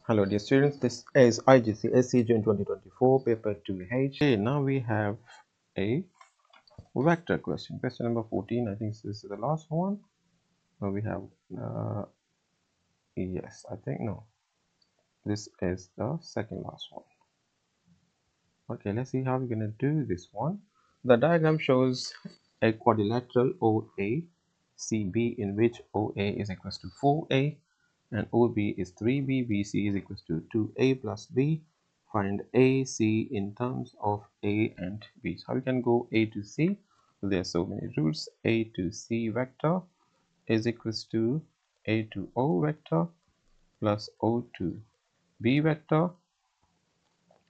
Hello dear students, this is IGCSE June 2024 paper 2H. Okay, now we have a vector question. Question number 14. I think this is the last one. Now we have yes, I think no. This is the second last one. Okay, let's see how we're gonna do this one. The diagram shows a quadrilateral OACB in which OA is equals to 4A and OB is 3B, BC is equals to 2A plus B. Find AC in terms of A and B. So how we can go A to C? There are so many rules. A to C vector is equals to A to O vector plus O to B vector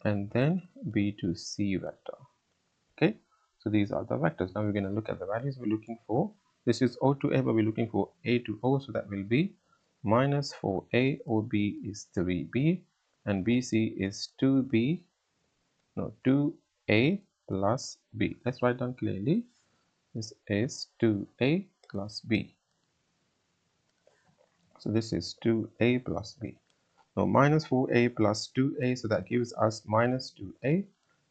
and then B to C vector. Okay, so these are the vectors. Now we're going to look at the values we're looking for. This is O to A, but we're looking for A to O, so that will be minus 4A, OB is 3B, and BC is 2B, no, 2A plus B. Let's write down clearly. This is 2A plus B. So this is 2A plus B. Now minus 4A plus 2A, so that gives us minus 2A,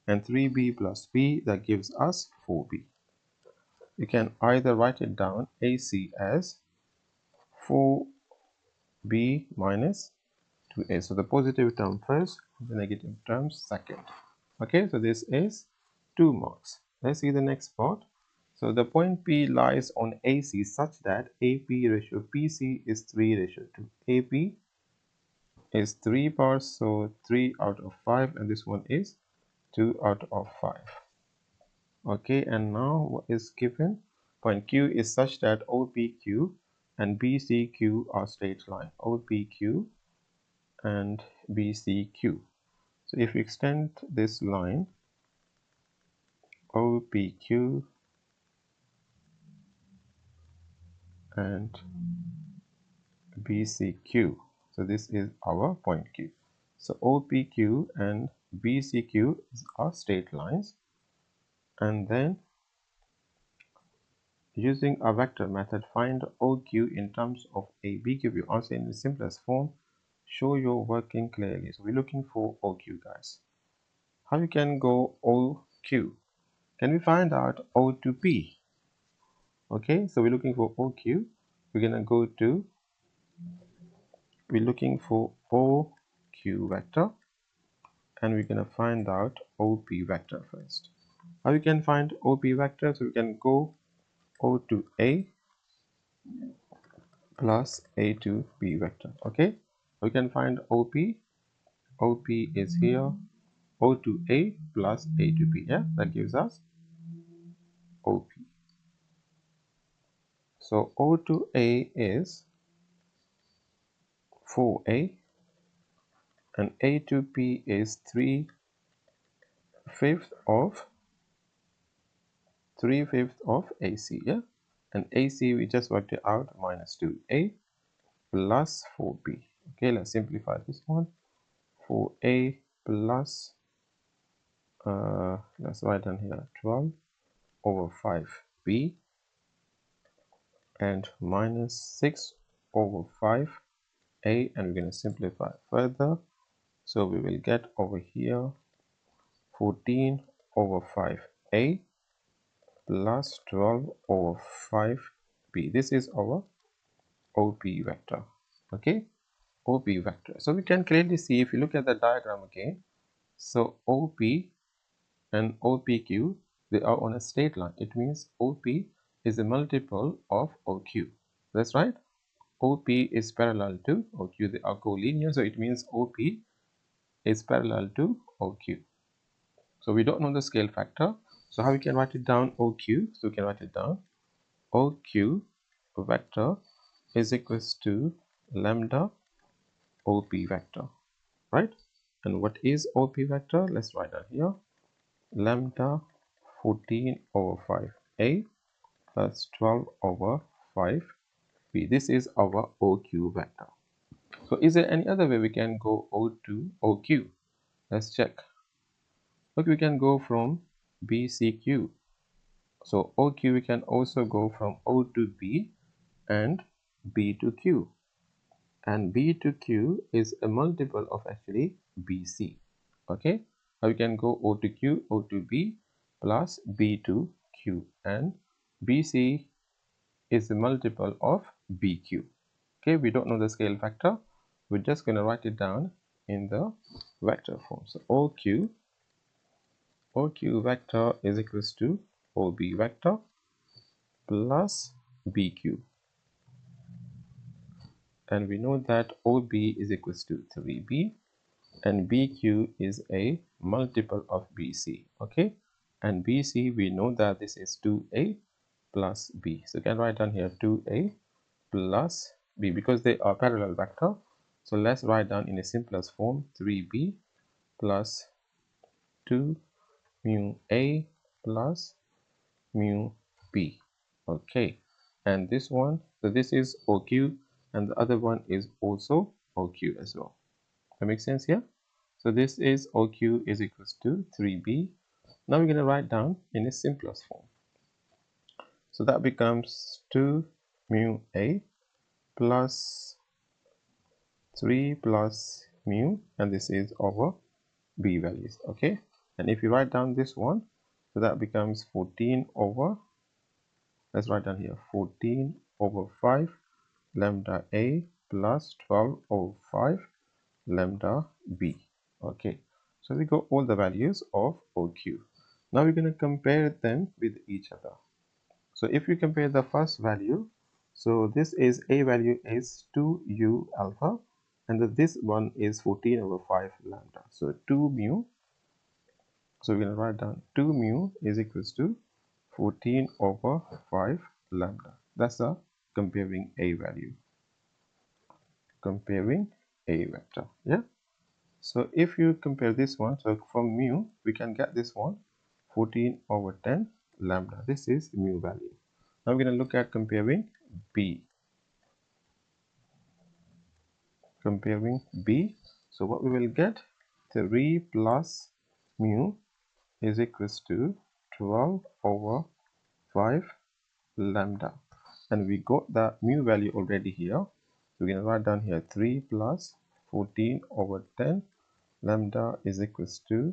and 3B plus B, that gives us 4B. You can either write it down AC as 4B minus 2A. So the positive term first, the negative term second. Okay, so this is 2 marks. Let's see the next part. So the point P lies on AC such that AP ratio PC is 3 ratio 2. AP is 3 bars, so 3 out of 5, and this one is 2 out of 5. Okay, and now what is given? Point Q is such that OPQ and BCQ are straight line. OPQ and BCQ. So if we extend this line, OPQ and BCQ. So this is our point Q. So OPQ and BCQ are straight lines, and then using a vector method, find OQ in terms of AB. Give you answer in the simplest form. Show your working clearly. So we're looking for OQ, guys. How you can go OQ? Can we find out O to P? Okay, so we're looking for OQ. We're gonna go to, we're looking for OQ vector, and we're gonna find out OP vector first. How you can find OP vector? So we can go O to A plus A to B vector. Okay, we can find OP. OP is here. O to A plus A to B. Yeah, that gives us OP. So O to A is 4A and A to P is 3/5 of AC. Yeah, and AC we just worked it out, minus 2A plus 4B. Okay, let's simplify this one. 4A plus let's write down here 12 over 5B and minus 6 over 5A, and we're going to simplify further. So we will get over here 14 over 5A plus 12 over 5B. This is our OP vector. Okay, OP vector. So we can clearly see if you look at the diagram again. So OP and OPQ, they are on a straight line. It means OP is a multiple of OQ. That's right. OP is parallel to OQ. They are collinear, so it means OP is parallel to OQ. So we don't know the scale factor. So how we can write it down? OQ. So we can write it down. OQ vector is equals to lambda OP vector, right? And what is OP vector? Let's write that here. Lambda 14 over 5A plus 12 over 5B. This is our OQ vector. So is there any other way we can go O to OQ? Let's check. Look, we can go from BCQ. So OQ we can also go from O to B and B to Q. and B to Q is a multiple of actually BC. Okay, now we can go O to Q, O to B plus B to Q, and BC is a multiple of BQ. Okay, we don't know the scale factor. We're just going to write it down in the vector form. So OQ vector is equals to OB vector plus BQ. And we know that OB is equals to 3B and BQ is a multiple of BC. Okay, and BC we know that this is 2A plus B. So you can write down here 2A plus B because they are parallel vector. So let's write down in a simplest form 3B plus 2 mu A plus mu B. Okay, and this one, so this is OQ and the other one is also OQ as well. That makes sense here? So this is OQ is equals to 3B. Now we're going to write down in a simplest form. So that becomes 2 mu A plus 3 plus mu, and this is over B values. Okay, and if you write down this one, so that becomes 14 over, let's write down here 14 over 5 lambda A plus 12 over 5 lambda B. Okay, so we got all the values of OQ. Now we're going to compare them with each other. So if you compare the first value, so this is A value is 2U alpha and this one is 14 over 5 lambda. So 2 mu, so we're going to write down 2 mu is equals to 14 over 5 lambda. That's a comparing A value. Comparing A vector. Yeah. So if you compare this one, so from mu, we can get this one 14 over 10 lambda. This is mu value. Now we're going to look at comparing B. Comparing B. So what we will get, 3 plus mu is equals to 12 over 5 lambda. And we got the mu value already here. So we're going to write down here 3 plus 14 over 10 lambda is equals to,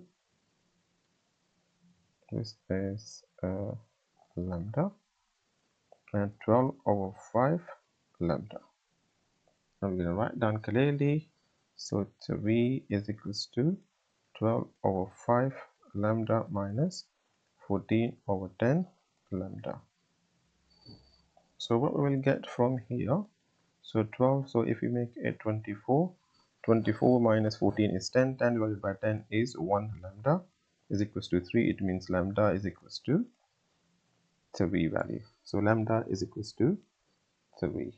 this is lambda, and 12 over 5 lambda. Now we're going to write down clearly. So 3 is equals to 12 over 5 lambda minus 14 over 10 lambda. So what we will get from here, so 12, so if we make it 24, 24 minus 14 is 10, 10 divided by 10 is 1 lambda is equals to 3. It means lambda is equals to 3 value. So lambda is equals to 3.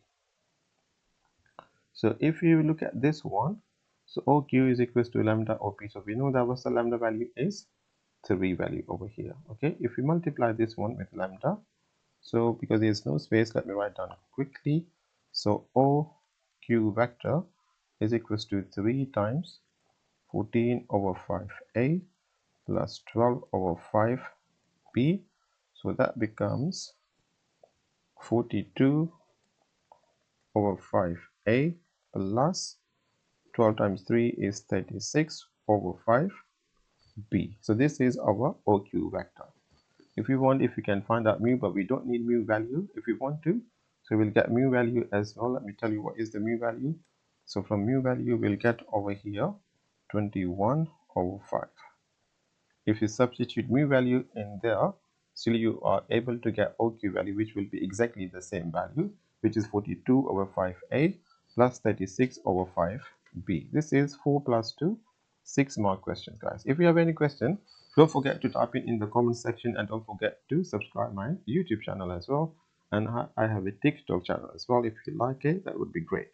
So if you look at this one, so OQ is equals to lambda OP. So we know that was the lambda value is 3 value over here. Okay, if we multiply this one with lambda, so because there is no space, let me write down quickly. So OQ vector is equals to 3 times 14 over 5A plus 12 over 5B. So that becomes 42 over 5A plus 12 times 3 is 36 over 5B. So this is our OQ vector. If you want, if you can find out mu, but we don't need mu value if we want to. So we'll get mu value as well. Let me tell you what is the mu value. So from mu value, we'll get over here 21 over 5. If you substitute mu value in there, still you are able to get OQ value, which will be exactly the same value, which is 42 over 5A plus 36 over 5B. This is 4 plus 2, 6 mark questions, guys. If you have any question, don't forget to type in the comment section, and don't forget to subscribe my YouTube channel as well. And I have a TikTok channel as well. If you like it, that would be great.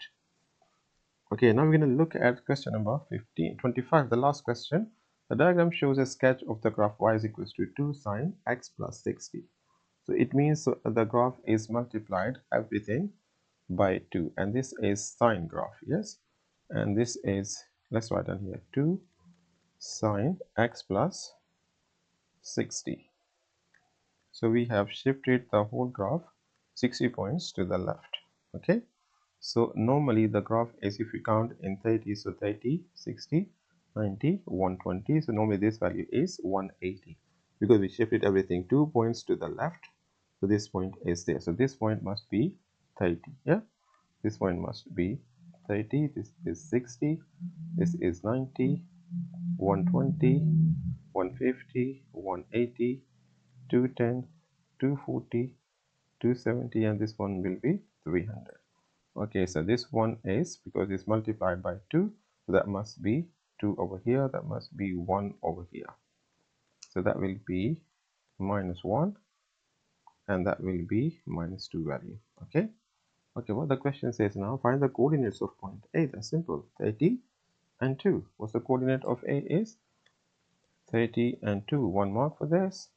Okay, now we're going to look at question number 25, the last question. The diagram shows a sketch of the graph y is equals to 2 sine x plus 60. So it means the graph is multiplied everything by 2, and this is sine graph, yes, and this is, let's write down here 2 sine x plus 60. So we have shifted the whole graph 60 points to the left. Okay, So normally the graph is, if you count in 30, so 30, 60, 90, 120. So normally this value is 180 because we shifted everything 2 points to the left. So this point is there. So this point must be 30. Yeah, this point must be 30. This is 60. This is 90, 120, 150, 180, 210, 240, 270, and this one will be 300. Okay, so this one is, because it's multiplied by 2, so that must be 2 over here, that must be 1 over here. So that will be minus 1, and that will be minus 2 value. Okay, what the question says now, find the coordinates of point A. That's simple, 30 and 2. What's the coordinate of A is 30 and 2. 1 mark for this.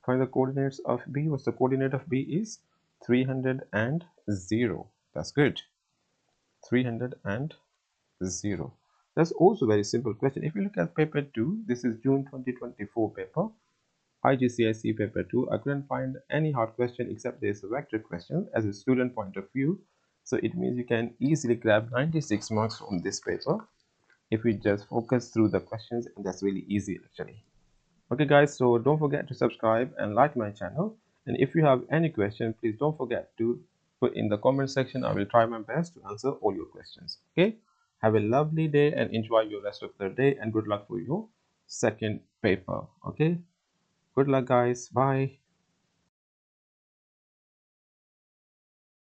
Find the coordinates of B. What's the coordinate of B is 300 and 0. That's good. 300 and 0. That's also a very simple question. If you look at paper 2, this is June 2024 paper, IGCSE paper 2. I couldn't find any hard question except there's a vector question as a student point of view. So it means you can easily grab 96 marks from this paper if we just focus through the questions, and that's really easy actually. Okay guys, so don't forget to subscribe and like my channel, and if you have any question, please don't forget to put in the comment section. I will try my best to answer all your questions. Okay, have a lovely day and enjoy your rest of the day, and good luck for your second paper. Okay, good luck guys, bye.